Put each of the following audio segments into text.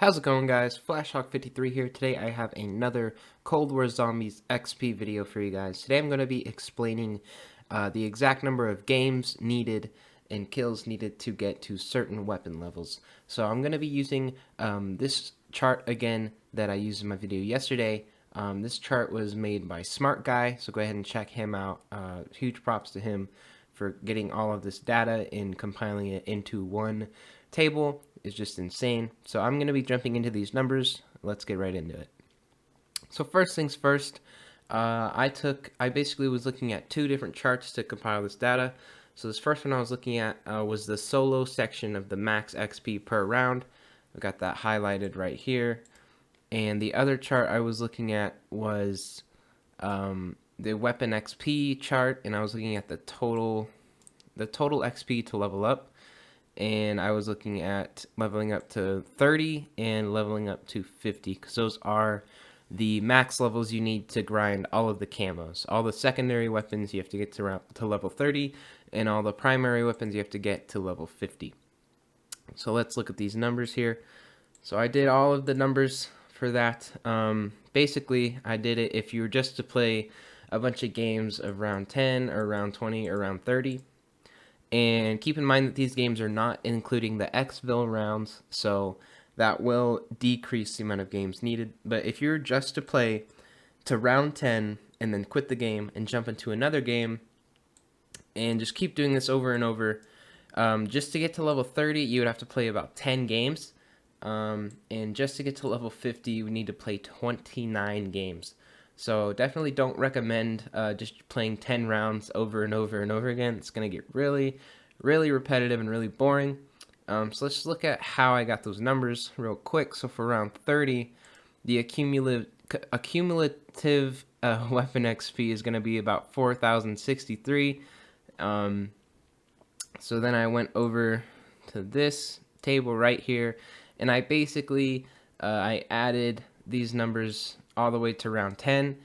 How's it going, guys? FlashHawk53 here. Today I have another Cold War Zombies XP video for you guys. Today I'm going to be explaining the exact number of games needed and kills needed to get to certain weapon levels. So I'm going to be using this chart again that I used in my video yesterday. This chart was made by SmartGuy, so go ahead and check him out. Huge props to him for getting all of this data and compiling it into one table. Is just insane. So I'm going to be jumping into these numbers. Let's get right into it. So first things first, I basically was looking at two different charts to compile this data. So this first one I was looking at was the solo section of the max XP per round. I've got that highlighted right here. And the other chart I was looking at was the weapon XP chart, and I was looking at the total XP to level up. And I was looking at leveling up to 30 and leveling up to 50, because those are the max levels you need to grind all of the camos. All the secondary weapons you have to get to level 30, and all the primary weapons you have to get to level 50. So let's look at these numbers here. So I did all of the numbers for that. Basically, I did it if you were just to play a bunch of games of round 10 or round 20 or round 30. And keep in mind that these games are not including the Xville rounds, so that will decrease the amount of games needed. But if you're just to play to round 10 and then quit the game and jump into another game and just keep doing this over and over, just to get to level 30, you would have to play about 10 games. And just to get to level 50, you would need to play 29 games. So definitely don't recommend just playing 10 rounds over and over and over again. It's going to get really, really repetitive and really boring. So let's just look at how I got those numbers real quick. So for round 30, the accumulative weapon XP is going to be about 4,063. So then I went over to this table right here, and I basically I added these numbers all the way to round 10,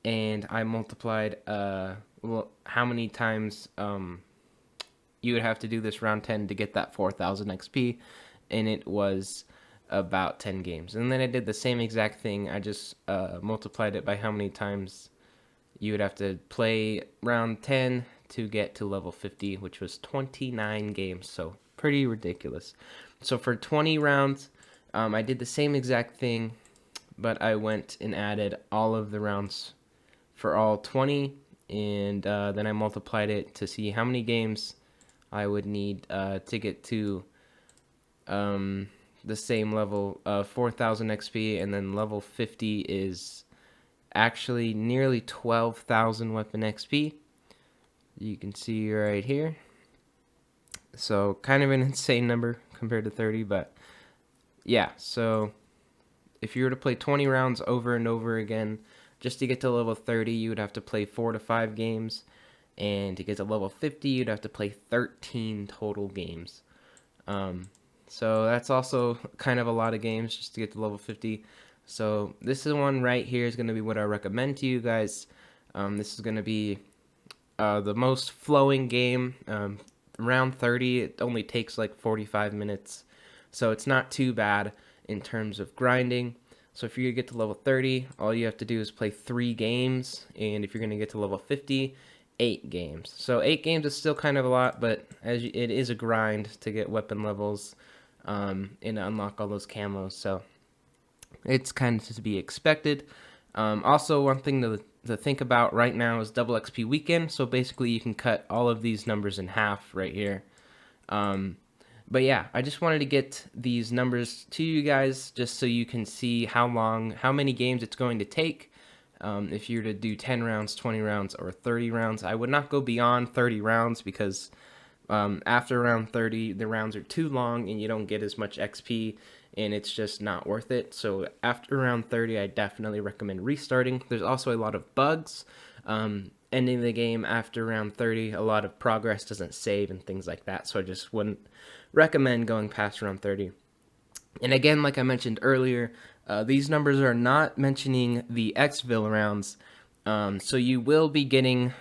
and I multiplied how many times you would have to do this round 10 to get that 4,000 XP, and it was about 10 games. And then I did the same exact thing. I just multiplied it by how many times you would have to play round 10 to get to level 50, which was 29 games. So pretty ridiculous. So for 20 rounds, I did the same exact thing, but I went and added all of the rounds for all 20, and then I multiplied it to see how many games I would need to get to the same level of 4,000 XP, and then level 50 is actually nearly 12,000 weapon XP. You can see right here. So kind of an insane number compared to 30, but yeah, so if you were to play 20 rounds over and over again, just to get to level 30, you would have to play 4 to 5 games. And to get to level 50, you'd have to play 13 total games. So that's also kind of a lot of games just to get to level 50. So this is one right here is going to be what I recommend to you guys. This is going to be the most flowing game. Round 30, it only takes like 45 minutes. So it's not too bad in terms of grinding. So if you're going to get to level 30, all you have to do is play 3 games. And if you're going to get to level 50, 8 games. So 8 games is still kind of a lot, but it is a grind to get weapon levels and unlock all those camos. So it's kind of to be expected. Also, one thing to think about right now is double XP weekend. So basically you can cut all of these numbers in half right here. But yeah, I just wanted to get these numbers to you guys just so you can see how many games it's going to take. If you were to do 10 rounds, 20 rounds, or 30 rounds, I would not go beyond 30 rounds because after round 30, the rounds are too long and you don't get as much XP, and it's just not worth it. So after round 30, I definitely recommend restarting. There's also a lot of bugs. Ending the game after round 30, a lot of progress doesn't save and things like that, so I just wouldn't recommend going past round 30. And again, like I mentioned earlier, these numbers are not mentioning the Xville rounds, so you will be getting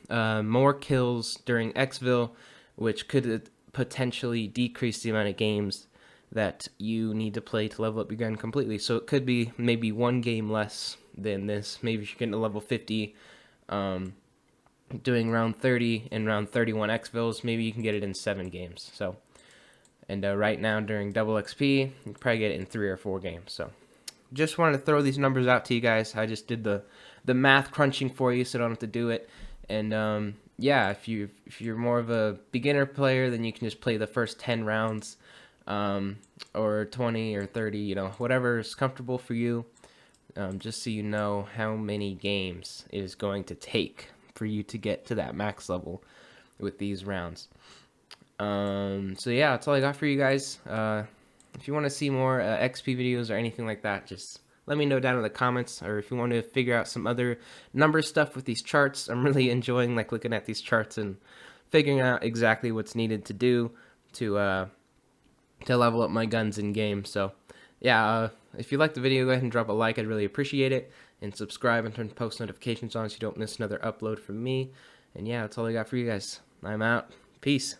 more kills during Xville, which could potentially decrease the amount of games that you need to play to level up your gun completely. So it could be maybe one game less than this. Maybe if you're getting to level 50, doing round 30 and round 31 exfils, maybe you can get it in 7 games. So, and right now during double XP, you can probably get it in 3 or 4 games. So, just wanted to throw these numbers out to you guys. I just did the math crunching for you, so I don't have to do it. And yeah, if you're more of a beginner player, then you can just play the first 10 rounds, or 20 or 30, you know, whatever is comfortable for you. Just so you know how many games it is going to take for you to get to that max level with these rounds. So yeah, that's all I got for you guys. If you want to see more XP videos or anything like that, just let me know down in the comments. Or if you want to figure out some other number stuff with these charts, I'm really enjoying like looking at these charts and figuring out exactly what's needed to do to level up my guns in game. So yeah, if you liked the video, go ahead and drop a like. I'd really appreciate it. And subscribe and turn post notifications on so you don't miss another upload from me. And yeah, that's all I got for you guys. I'm out. Peace.